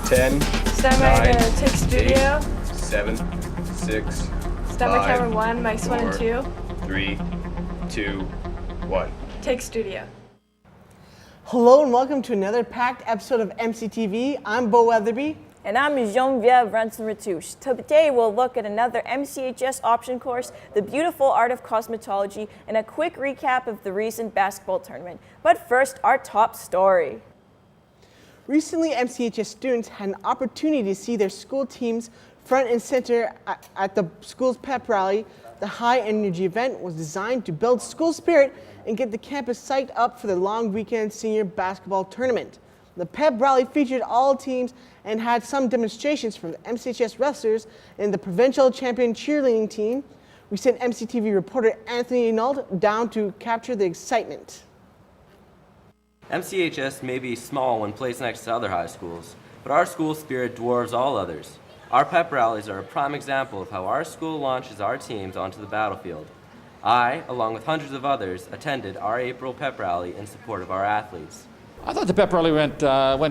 Ten. Start my tech studio. 7, 6. Start my camera 1, mics 1 and 2. 3, 2, 1. Take studio. Hello and welcome to another packed episode of MCTV. I'm Beau Weatherby. And I'm Geneviève Ransom-Ratouche. Today we'll look at another MCHS option course, the beautiful art of cosmetology, and a quick recap of the recent basketball tournament. But first, our top story. Recently, MCHS students had an opportunity to see their school teams front and center at the school's pep rally. The high-energy event was designed to build school spirit and get the campus psyched up for the long weekend senior basketball tournament. The pep rally featured all teams and had some demonstrations from the MCHS wrestlers and the provincial champion cheerleading team. We sent MCTV reporter Anthony Nault down to capture the excitement. MCHS may be small when placed next to other high schools, but our school spirit dwarfs all others. Our pep rallies are a prime example of how our school launches our teams onto the battlefield. I, along with hundreds of others, attended our April pep rally in support of our athletes. I thought the pep rally went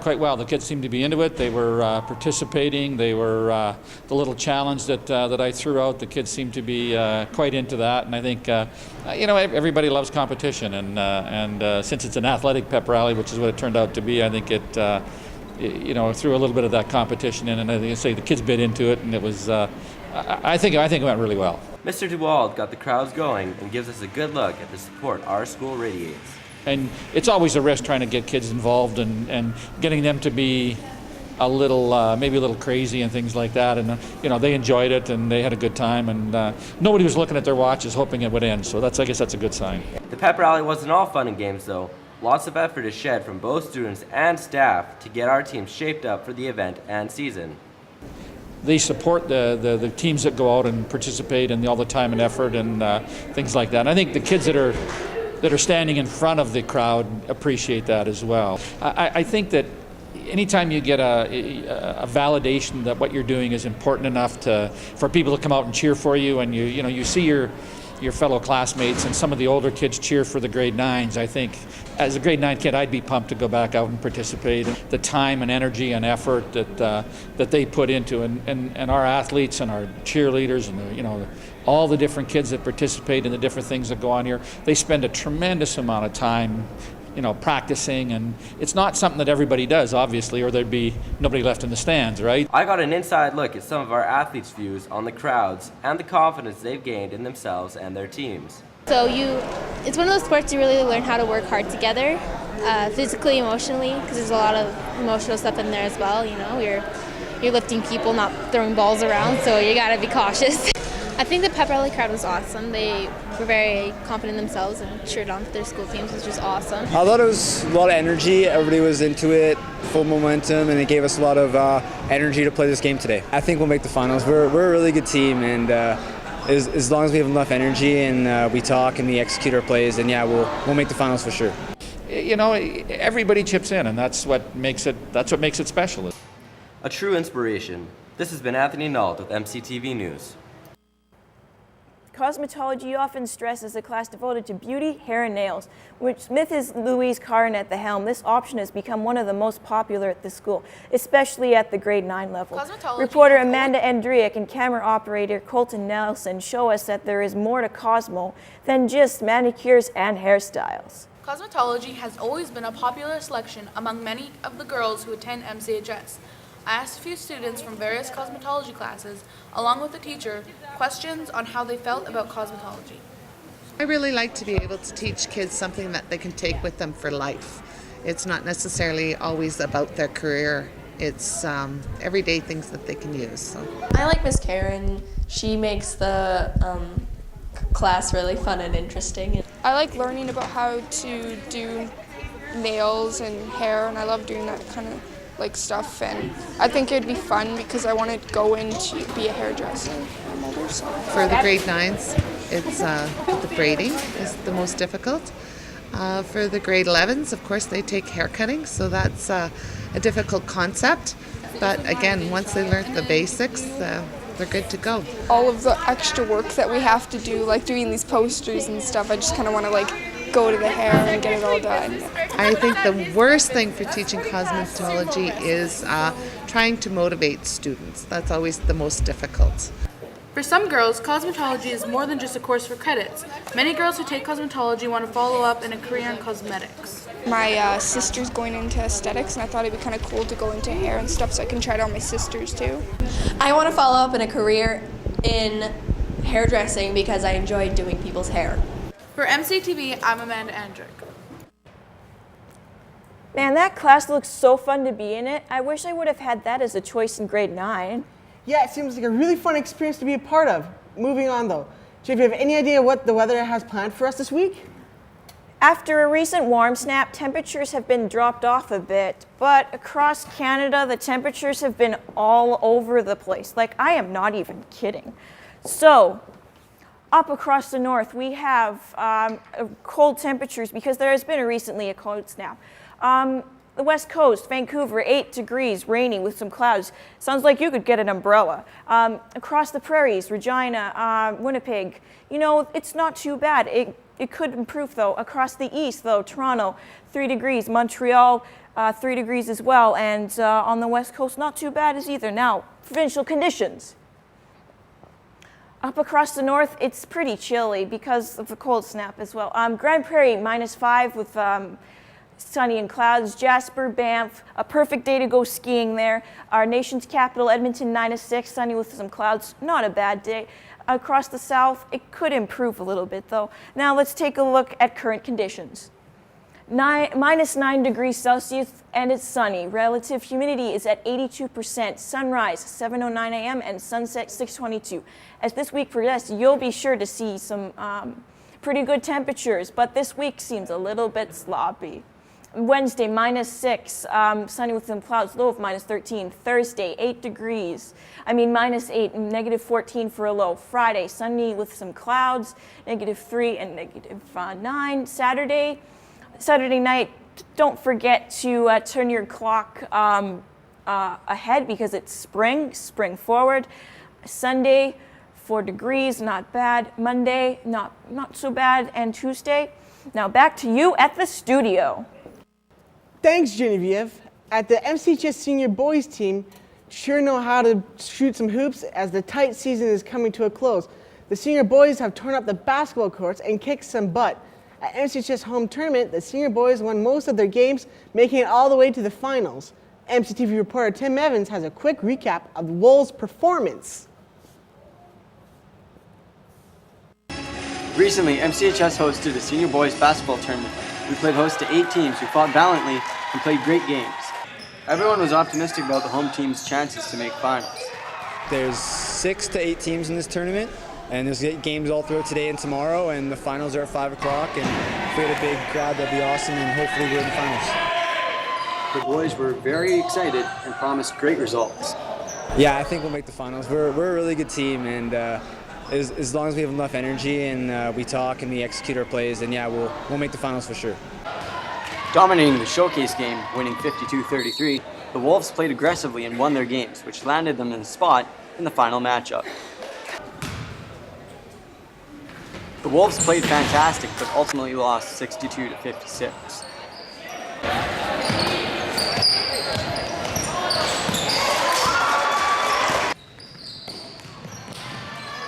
quite well. The kids seemed to be into it. They were participating. They were the little challenge that I threw out. The kids seemed to be quite into that. And I think everybody loves competition. And since it's an athletic pep rally, which is what it turned out to be, I think it threw a little bit of that competition in. And I think the kids bit into it, and it was. I think it went really well. Mr. DeWald got the crowds going and gives us a good look at the support our school radiates. And it's always a risk trying to get kids involved and getting them to be a little, maybe a little crazy and things like that. And, they enjoyed it and they had a good time. And nobody was looking at their watches hoping it would end. So I guess that's a good sign. The pep rally wasn't all fun and games, though. Lots of effort is shed from both students and staff to get our team shaped up for the event and season. They support the teams that go out and participate and all the time and effort and things like that. And I think the kids that are standing in front of the crowd appreciate that as well. I think that anytime you get a validation that what you're doing is important enough for people to come out and cheer for you, and you see your fellow classmates and some of the older kids cheer for the grade 9s, I think as a grade 9 kid I'd be pumped to go back out and participate. The time and energy and effort that they put into and our athletes and our cheerleaders and all the different kids that participate in the different things that go on here, they spend a tremendous amount of time practicing, and it's not something that everybody does, obviously, or there'd be nobody left in the stands, right? I got an inside look at some of our athletes' views on the crowds and the confidence they've gained in themselves and their teams. So it's one of those sports you really learn how to work hard together, physically, emotionally, because there's a lot of emotional stuff in there as well. You're lifting people, not throwing balls around, so you gotta be cautious. I think the pep rally crowd was awesome. They were very confident in themselves and cheered on for their school teams, which was awesome. I thought it was a lot of energy. Everybody was into it, full momentum, and it gave us a lot of energy to play this game today. I think we'll make the finals. We're a really good team, and as long as we have enough energy and we talk and we execute our plays, then yeah, we'll make the finals for sure. Everybody chips in, and that's what makes it special. A true inspiration. This has been Anthony Nault with MCTV News. Cosmetology often stresses a class devoted to beauty, hair, and nails. With Smith Louise Carn at the helm, this option has become one of the most popular at the school, especially at the grade 9 level. Reporter Amanda Andriak and camera operator Colton Nelson show us that there is more to Cosmo than just manicures and hairstyles. Cosmetology has always been a popular selection among many of the girls who attend MCHS. I asked a few students from various cosmetology classes, along with the teacher, questions on how they felt about cosmetology. I really like to be able to teach kids something that they can take with them for life. It's not necessarily always about their career. It's everyday things that they can use. So. I like Miss Karen. She makes the class really fun and interesting. I like learning about how to do nails and hair, and I love doing that kind of stuff, and I think it'd be fun because I want to go in to be a hairdresser when I'm older. So. For the grade 9s? It's the braiding is the most difficult. For the grade 11s, of course, they take hair cutting, so that's a difficult concept. But again, once they learn the basics, they're good to go. All of the extra work that we have to do, like doing these posters and stuff, I just kind of want to like go to the hair and get it all done. I think the worst thing for teaching cosmetology is trying to motivate students. That's always the most difficult. For some girls, cosmetology is more than just a course for credits. Many girls who take cosmetology want to follow up in a career in cosmetics. My sister's going into aesthetics, and I thought it'd be kind of cool to go into hair and stuff so I can try it on my sisters too. I want to follow up in a career in hairdressing because I enjoy doing people's hair. For MCTV, I'm Amanda Andrick. Man, that class looks so fun to be in it. I wish I would have had that as a choice in grade 9. Yeah, it seems like a really fun experience to be a part of. Moving on though, do you have any idea what the weather has planned for us this week? After a recent warm snap, temperatures have been dropped off a bit, but across Canada, the temperatures have been all over the place. Like, I am not even kidding. So, up across the north, we have cold temperatures because there has been recently a cold snap. The west coast, Vancouver, 8 degrees, rainy with some clouds. Sounds like you could get an umbrella. Across the prairies, Regina, Winnipeg, you know, it's not too bad. It could improve though. Across the east though, Toronto, 3 degrees, Montreal, 3 degrees as well. And on the west coast, not too bad as either. Now, provincial conditions. Up across the north, it's pretty chilly because of the cold snap as well. Grand Prairie, -5 with sunny and clouds. Jasper, Banff, a perfect day to go skiing there. Our nation's capital, Edmonton, -6, sunny with some clouds. Not a bad day. Across the south, it could improve a little bit though. Now let's take a look at current conditions. -9 degrees Celsius and it's sunny. Relative humidity is at 82%. Sunrise 7:09 a.m. and sunset 6:22. As this week progresses, you'll be sure to see some pretty good temperatures, but this week seems a little bit sloppy. Wednesday, -6, sunny with some clouds, low of -13. Thursday, 8 degrees. -8, -14 for a low. Friday, sunny with some clouds, -3 and -9. Saturday night, don't forget to turn your clock ahead because it's spring forward. Sunday, 4 degrees, not bad. Monday, not so bad. And Tuesday, now back to you at the studio. Thanks, Genevieve. At the MCHS senior boys team, sure know how to shoot some hoops as the tight season is coming to a close. The senior boys have torn up the basketball courts and kicked some butt. At MCHS home tournament, the senior boys won most of their games, making it all the way to the finals. MCTV reporter Tim Evans has a quick recap of the Wolves' performance. Recently, MCHS hosted a senior boys basketball tournament. We played host to 8 teams who fought valiantly and played great games. Everyone was optimistic about the home team's chances to make finals. There's 6 to 8 teams in this tournament, and there's games all throughout today and tomorrow, and the finals are at 5 o'clock, and if we had a big crowd, that'd be awesome, and hopefully we're in the finals. The boys were very excited and promised great results. Yeah, I think we'll make the finals. We're a really good team, and as long as we have enough energy and we talk and we execute our plays, then yeah, we'll make the finals for sure. Dominating the showcase game, winning 52-33, the Wolves played aggressively and won their games, which landed them in a spot in the final matchup. The Wolves played fantastic, but ultimately lost 62-56.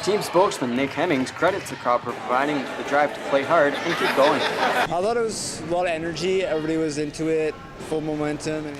Team spokesman Nick Hemmings credits the crowd for providing the drive to play hard and keep going. I thought it was a lot of energy. Everybody was into it, full momentum.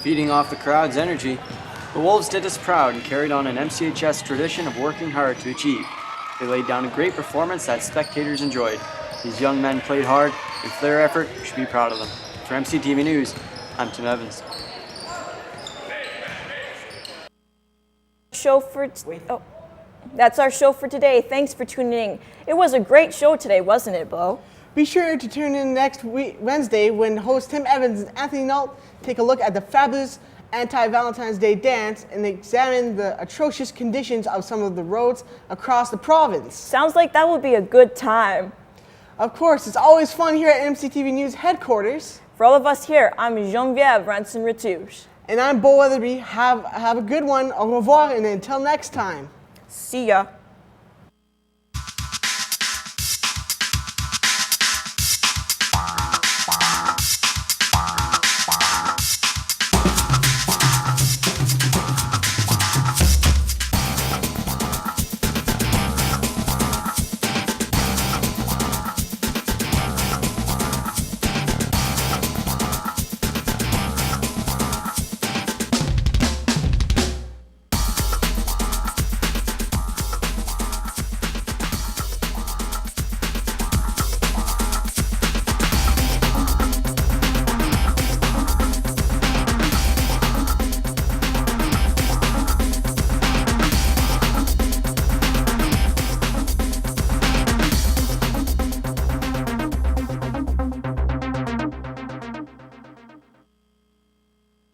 Feeding off the crowd's energy, the Wolves did us proud and carried on an MCHS tradition of working hard to achieve. They laid down a great performance that spectators enjoyed. These young men played hard, and for their effort, we should be proud of them. For MCTV News, I'm Tim Evans. That's our show for today. Thanks for tuning in. It was a great show today, wasn't it, Bo? Be sure to tune in next Wednesday when host Tim Evans and Anthony Nault take a look at the fabulous anti-Valentine's Day dance and examine the atrocious conditions of some of the roads across the province. Sounds like that would be a good time. Of course, it's always fun here at MCTV News headquarters. For all of us here, I'm Geneviève Ranson-Retouche. And I'm Beau Weatherby. Have a good one. Au revoir, and until next time. See ya.